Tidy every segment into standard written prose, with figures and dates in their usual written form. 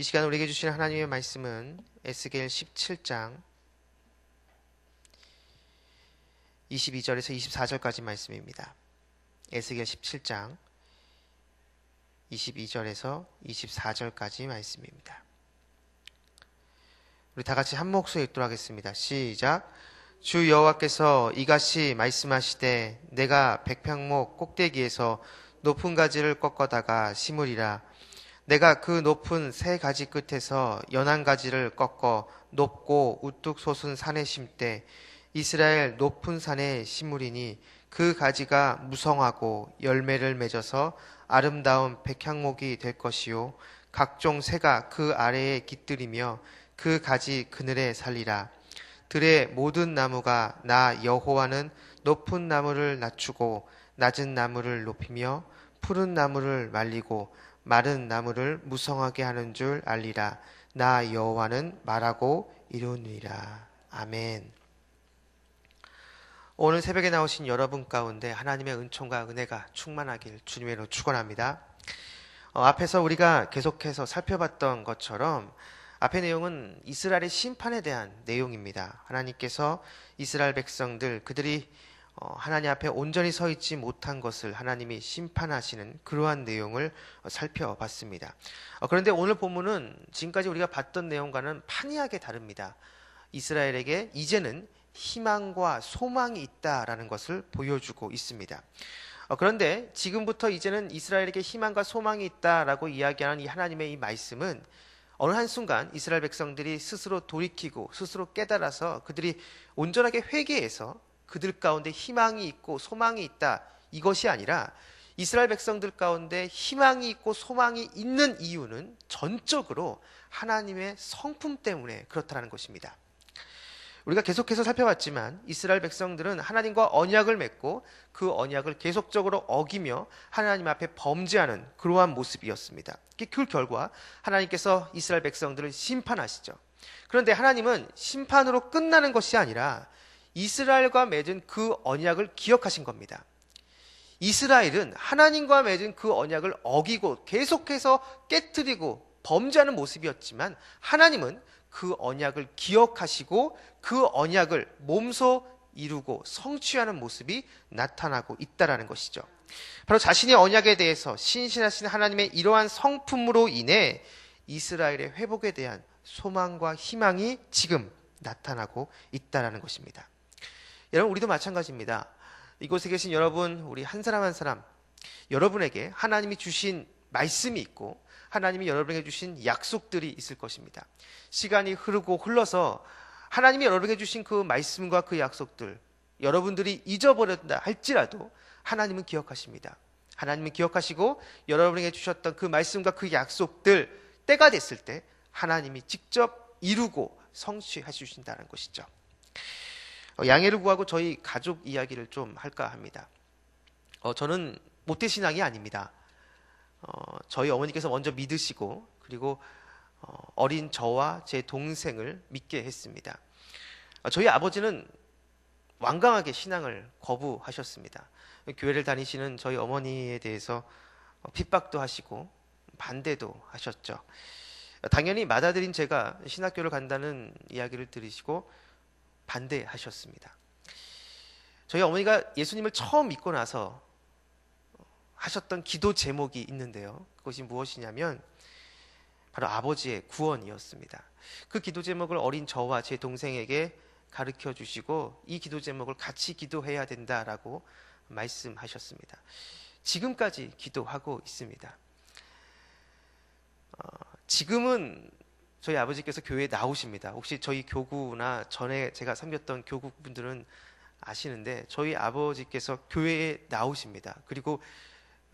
이 시간 우리에게 주시는 하나님의 말씀은 에스겔 17장 22절에서 24절까지 말씀입니다. 에스겔 17장 22절에서 24절까지 말씀입니다. 우리 다 같이 한 목소리 읽도록 하겠습니다. 시작. 주 여호와께서 이같이 말씀하시되 내가 백향목 꼭대기에서 높은 가지를 꺾어다가 심으리라. 내가 그 높은 세 가지 끝에서 연한 가지를 꺾어 높고 우뚝 솟은 산에 심되 이스라엘 높은 산에 심으리니 그 가지가 무성하고 열매를 맺어서 아름다운 백향목이 될 것이요 각종 새가 그 아래에 깃들이며 그 가지 그늘에 살리라. 들의 모든 나무가 나 여호와는 높은 나무를 낮추고 낮은 나무를 높이며 푸른 나무를 말리고 마른 나무를 무성하게 하는 줄 알리라. 나 여호와는 말하고 이루니라. 아멘. 오늘 새벽에 나오신 여러분 가운데 하나님의 은총과 은혜가 충만하길 주님의 이름으로 축원합니다. 앞에서 우리가 계속해서 살펴봤던 것처럼 앞의 내용은 이스라엘의 심판에 대한 내용입니다. 하나님께서 이스라엘 백성들 그들이 하나님 앞에 온전히 서 있지 못한 것을 하나님이 심판하시는 그러한 내용을 살펴봤습니다. 그런데 오늘 본문은 지금까지 우리가 봤던 내용과는 판이하게 다릅니다. 이스라엘에게 이제는 희망과 소망이 있다라는 것을 보여주고 있습니다. 그런데 지금부터 이제는 이스라엘에게 희망과 소망이 있다라고 이야기하는 이 하나님의 이 말씀은 어느 한순간 이스라엘 백성들이 스스로 돌이키고 스스로 깨달아서 그들이 온전하게 회개해서 그들 가운데 희망이 있고 소망이 있다, 이것이 아니라 이스라엘 백성들 가운데 희망이 있고 소망이 있는 이유는 전적으로 하나님의 성품 때문에 그렇다는 것입니다. 우리가 계속해서 살펴봤지만 이스라엘 백성들은 하나님과 언약을 맺고 그 언약을 계속적으로 어기며 하나님 앞에 범죄하는 그러한 모습이었습니다. 그 결과 하나님께서 이스라엘 백성들을 심판하시죠. 그런데 하나님은 심판으로 끝나는 것이 아니라 이스라엘과 맺은 그 언약을 기억하신 겁니다. 이스라엘은 하나님과 맺은 그 언약을 어기고 계속해서 깨트리고 범죄하는 모습이었지만 하나님은 그 언약을 기억하시고 그 언약을 몸소 이루고 성취하는 모습이 나타나고 있다는 것이죠. 바로 자신의 언약에 대해서 신실하신 하나님의 이러한 성품으로 인해 이스라엘의 회복에 대한 소망과 희망이 지금 나타나고 있다는 것입니다. 여러분, 우리도 마찬가지입니다. 이곳에 계신 여러분, 우리 한 사람 한 사람, 여러분에게 하나님이 주신 말씀이 있고 하나님이 여러분에게 주신 약속들이 있을 것입니다. 시간이 흐르고 흘러서 하나님이 여러분에게 주신 그 말씀과 그 약속들 여러분들이 잊어버렸다 할지라도 하나님은 기억하십니다. 하나님은 기억하시고 여러분에게 주셨던 그 말씀과 그 약속들 때가 됐을 때 하나님이 직접 이루고 성취해 주신다는 것이죠. 양해를 구하고 저희 가족 이야기를 좀 할까 합니다. 저는 모태신앙이 아닙니다. 저희 어머니께서 먼저 믿으시고 그리고 어린 저와 제 동생을 믿게 했습니다. 저희 아버지는 완강하게 신앙을 거부하셨습니다. 교회를 다니시는 저희 어머니에 대해서 핍박도 하시고 반대도 하셨죠. 당연히 맏아들인 제가 신학교를 간다는 이야기를 들으시고 반대하셨습니다. 저희 어머니가 예수님을 처음 믿고 나서 하셨던 기도 제목이 있는데요. 그것이 무엇이냐면 바로 아버지의 구원이었습니다. 그 기도 제목을 어린 저와 제 동생에게 가르쳐 주시고 이 기도 제목을 같이 기도해야 된다라고 말씀하셨습니다. 지금까지 기도하고 있습니다. 지금은 저희 아버지께서 교회에 나오십니다. 혹시 저희 교구나 전에 제가 섬겼던 교구 분들은 아시는데 저희 아버지께서 교회에 나오십니다. 그리고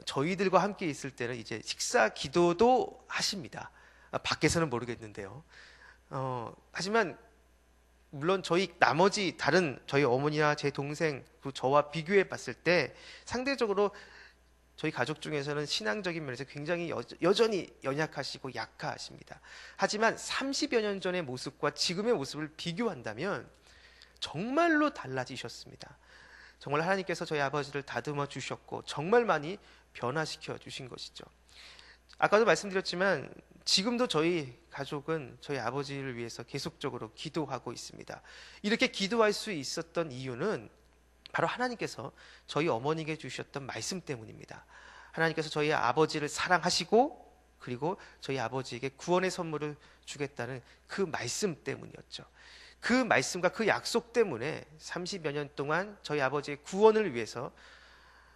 저희들과 함께 있을 때는 이제 식사 기도도 하십니다. 밖에서는 모르겠는데요. 하지만 물론 저희 나머지 다른 저희 어머니나 제 동생 그리고 저와 비교해 봤을 때 상대적으로 저희 가족 중에서는 신앙적인 면에서 굉장히 여전히 연약하시고 약하십니다. 하지만 30여 년 전의 모습과 지금의 모습을 비교한다면 정말로 달라지셨습니다. 정말 하나님께서 저희 아버지를 다듬어 주셨고 정말 많이 변화시켜 주신 것이죠. 아까도 말씀드렸지만 지금도 저희 가족은 저희 아버지를 위해서 계속적으로 기도하고 있습니다. 이렇게 기도할 수 있었던 이유는 바로 하나님께서 저희 어머니에게 주셨던 말씀 때문입니다. 하나님께서 저희 아버지를 사랑하시고 그리고 저희 아버지에게 구원의 선물을 주겠다는 그 말씀 때문이었죠. 그 말씀과 그 약속 때문에 30여 년 동안 저희 아버지의 구원을 위해서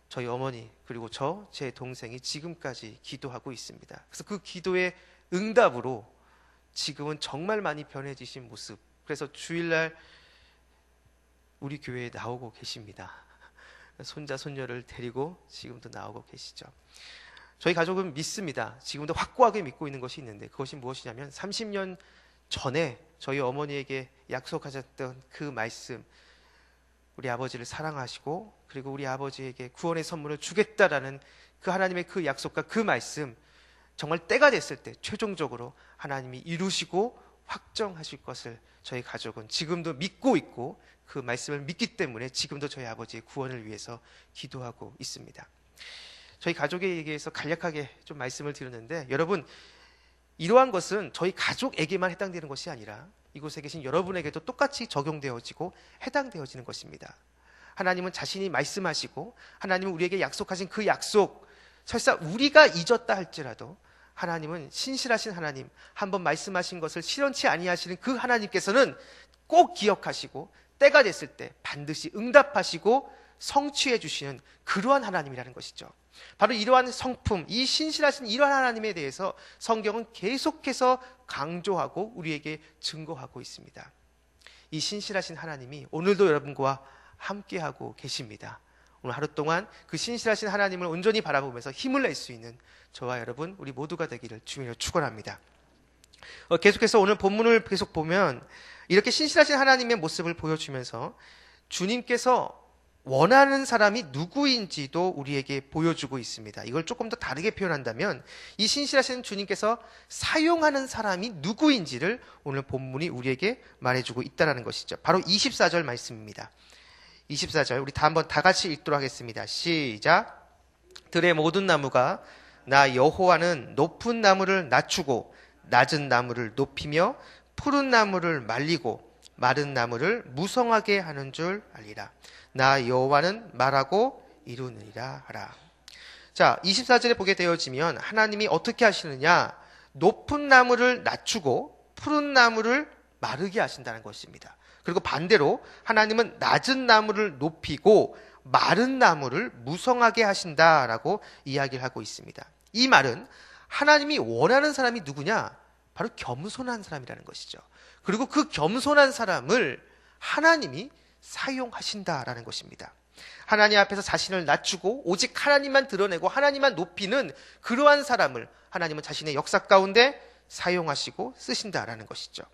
저희 어머니 그리고 제 동생이 지금까지 기도하고 있습니다. 그래서 그 기도의 응답으로 지금은 정말 많이 변해지신 모습, 그래서 주일날 우리 교회에 나오고 계십니다. 손자 손녀를 데리고 지금도 나오고 계시죠. 저희 가족은 믿습니다. 지금도 확고하게 믿고 있는 것이 있는데, 그것이 무엇이냐면 30년 전에 저희 어머니에게 약속하셨던 그 말씀, 우리 아버지를 사랑하시고 그리고 우리 아버지에게 구원의 선물을 주겠다라는 그 하나님의 그 약속과 그 말씀, 정말 때가 됐을 때 최종적으로 하나님이 이루시고 확정하실 것을 저희 가족은 지금도 믿고 있고, 그 말씀을 믿기 때문에 지금도 저희 아버지의 구원을 위해서 기도하고 있습니다. 저희 가족에게서 간략하게 좀 말씀을 드렸는데, 여러분, 이러한 것은 저희 가족에게만 해당되는 것이 아니라 이곳에 계신 여러분에게도 똑같이 적용되어지고 해당되어지는 것입니다. 하나님은 자신이 말씀하시고 하나님은 우리에게 약속하신 그 약속, 설사 우리가 잊었다 할지라도 하나님은 신실하신 하나님, 한번 말씀하신 것을 실현치 아니하시는 그 하나님께서는 꼭 기억하시고 때가 됐을 때 반드시 응답하시고 성취해 주시는 그러한 하나님이라는 것이죠. 바로 이러한 성품, 이 신실하신 이러한 하나님에 대해서 성경은 계속해서 강조하고 우리에게 증거하고 있습니다. 이 신실하신 하나님이 오늘도 여러분과 함께하고 계십니다. 오늘 하루 동안 그 신실하신 하나님을 온전히 바라보면서 힘을 낼 수 있는 저와 여러분, 우리 모두가 되기를 주님으로 축원합니다. 계속해서 오늘 본문을 계속 보면 이렇게 신실하신 하나님의 모습을 보여주면서 주님께서 원하는 사람이 누구인지도 우리에게 보여주고 있습니다. 이걸 조금 더 다르게 표현한다면 이 신실하신 주님께서 사용하는 사람이 누구인지를 오늘 본문이 우리에게 말해주고 있다는 것이죠. 바로 24절 말씀입니다. 24절 우리 다 한번 다 같이 읽도록 하겠습니다. 시작. 들의 모든 나무가 나 여호와는 높은 나무를 낮추고 낮은 나무를 높이며 푸른 나무를 말리고 마른 나무를 무성하게 하는 줄 알리라. 나 여호와는 말하고 이루느니라 하라. 자, 24절에 보게 되어지면 하나님이 어떻게 하시느냐? 높은 나무를 낮추고 푸른 나무를 마르게 하신다는 것입니다. 그리고 반대로 하나님은 낮은 나무를 높이고 마른 나무를 무성하게 하신다라고 이야기를 하고 있습니다. 이 말은 하나님이 원하는 사람이 누구냐? 바로 겸손한 사람이라는 것이죠. 그리고 그 겸손한 사람을 하나님이 사용하신다라는 것입니다. 하나님 앞에서 자신을 낮추고 오직 하나님만 드러내고 하나님만 높이는 그러한 사람을 하나님은 자신의 역사 가운데 사용하시고 쓰신다라는 것이죠.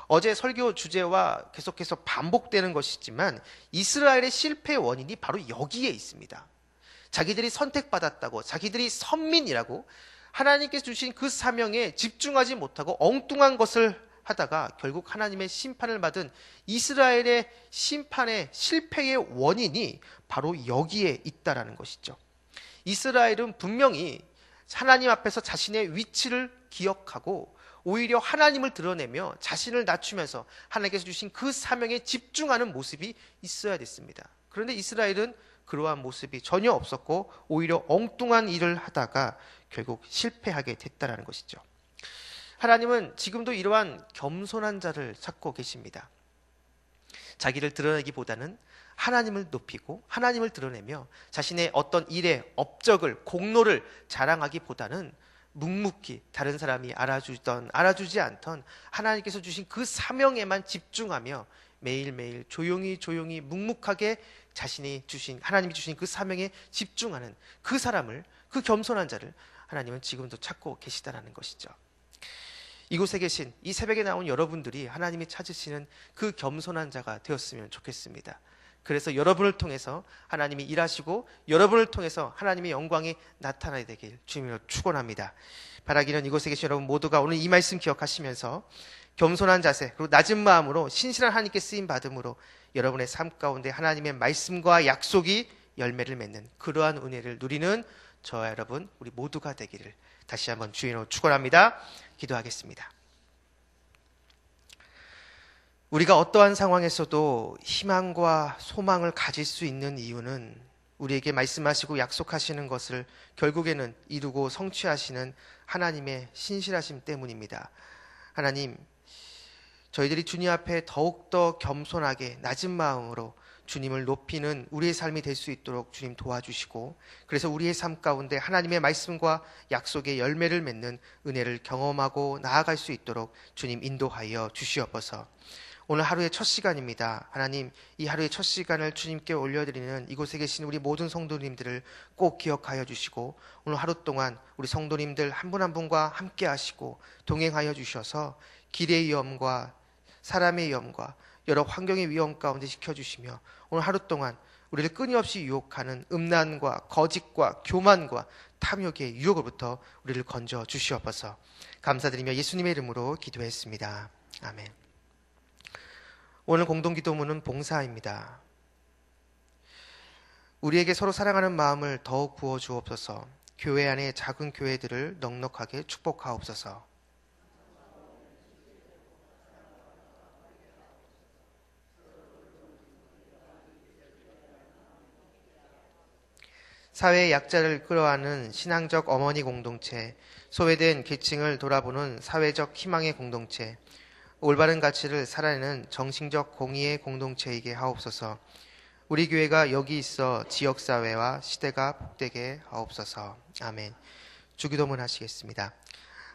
어제 설교 주제와 계속해서 반복되는 것이지만 이스라엘의 실패의 원인이 바로 여기에 있습니다. 자기들이 선택받았다고, 자기들이 선민이라고 하나님께서 주신 그 사명에 집중하지 못하고 엉뚱한 것을 하다가 결국 하나님의 심판을 받은 이스라엘의 심판의 실패의 원인이 바로 여기에 있다라는 것이죠. 이스라엘은 분명히 하나님 앞에서 자신의 위치를 기억하고 오히려 하나님을 드러내며 자신을 낮추면서 하나님께서 주신 그 사명에 집중하는 모습이 있어야 됐습니다. 그런데 이스라엘은 그러한 모습이 전혀 없었고 오히려 엉뚱한 일을 하다가 결국 실패하게 됐다라는 것이죠. 하나님은 지금도 이러한 겸손한 자를 찾고 계십니다. 자기를 드러내기보다는 하나님을 높이고 하나님을 드러내며 자신의 어떤 일의 업적을, 공로를 자랑하기보다는 묵묵히 다른 사람이 알아주던 알아주지 않던 하나님께서 주신 그 사명에만 집중하며 매일매일 조용히 묵묵하게 자신이 주신, 하나님이 주신 그 사명에 집중하는 그 사람을, 그 겸손한 자를 하나님은 지금도 찾고 계시다라는 것이죠. 이곳에 계신 이 새벽에 나온 여러분들이 하나님이 찾으시는 그 겸손한 자가 되었으면 좋겠습니다. 그래서 여러분을 통해서 하나님이 일하시고 여러분을 통해서 하나님의 영광이 나타나야 되길 주님으로 축원합니다. 바라기는 이곳에 계신 여러분 모두가 오늘 이 말씀 기억하시면서 겸손한 자세 그리고 낮은 마음으로 신실한 하나님께 쓰임 받음으로 여러분의 삶 가운데 하나님의 말씀과 약속이 열매를 맺는 그러한 은혜를 누리는 저와 여러분 우리 모두가 되기를 다시 한번 주의 이름으로 축원합니다. 기도하겠습니다. 우리가 어떠한 상황에서도 희망과 소망을 가질 수 있는 이유는 우리에게 말씀하시고 약속하시는 것을 결국에는 이루고 성취하시는 하나님의 신실하심 때문입니다. 하나님, 저희들이 주님 앞에 더욱더 겸손하게 낮은 마음으로 주님을 높이는 우리의 삶이 될 수 있도록 주님 도와주시고, 그래서 우리의 삶 가운데 하나님의 말씀과 약속의 열매를 맺는 은혜를 경험하고 나아갈 수 있도록 주님 인도하여 주시옵소서. 오늘 하루의 첫 시간입니다. 하나님, 이 하루의 첫 시간을 주님께 올려드리는 이곳에 계신 우리 모든 성도님들을 꼭 기억하여 주시고, 오늘 하루 동안 우리 성도님들 한 분 한 분과 함께 하시고 동행하여 주셔서 길의 위험과 사람의 위험과 여러 환경의 위험 가운데 지켜주시며, 오늘 하루 동안 우리를 끊임없이 유혹하는 음란과 거짓과 교만과 탐욕의 유혹으로부터 우리를 건져 주시옵소서. 감사드리며 예수님의 이름으로 기도했습니다. 아멘. 오늘 공동기도문은 봉사입니다. 우리에게 서로 사랑하는 마음을 더욱 부어주옵소서. 교회 안의 작은 교회들을 넉넉하게 축복하옵소서. 사회의 약자를 끌어안는 신앙적 어머니 공동체, 소외된 계층을 돌아보는 사회적 희망의 공동체, 올바른 가치를 살아내는 정신적 공의의 공동체이게 하옵소서. 우리 교회가 여기 있어 지역사회와 시대가 복되게 하옵소서. 아멘. 주기도문 하시겠습니다.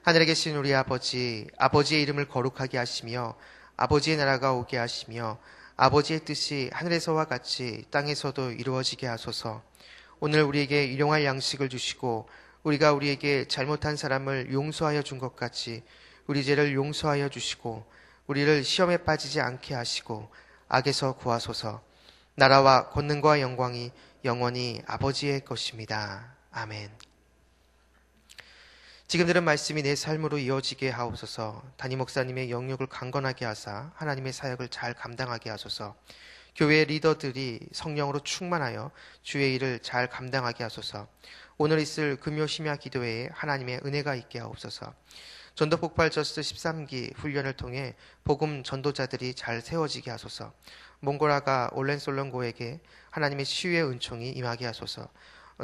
하늘에 계신 우리 아버지, 아버지의 이름을 거룩하게 하시며 아버지의 나라가 오게 하시며 아버지의 뜻이 하늘에서와 같이 땅에서도 이루어지게 하소서. 오늘 우리에게 일용할 양식을 주시고 우리가 우리에게 잘못한 사람을 용서하여 준 것 같이 우리 죄를 용서하여 주시고 우리를 시험에 빠지지 않게 하시고 악에서 구하소서. 나라와 권능과 영광이 영원히 아버지의 것입니다. 아멘. 지금 들은 말씀이 내 삶으로 이어지게 하옵소서. 담임 목사님의 영역을 강건하게 하사 하나님의 사역을 잘 감당하게 하소서. 교회 리더들이 성령으로 충만하여 주의 일을 잘 감당하게 하소서. 오늘 있을 금요 심야 기도회에 하나님의 은혜가 있게 하옵소서. 전도 폭발 저스트 13기 훈련을 통해 복음 전도자들이 잘 세워지게 하소서. 몽골아가 올렌솔런고에게 하나님의 치유의 은총이 임하게 하소서.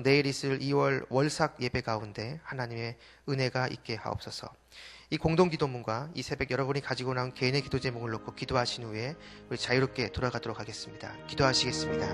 내일 있을 2월 월삭 예배 가운데 하나님의 은혜가 있게 하옵소서. 이 공동기도문과 이 새벽 여러분이 가지고 나온 개인의 기도 제목을 놓고 기도하신 후에 우리 자유롭게 돌아가도록 하겠습니다. 기도하시겠습니다.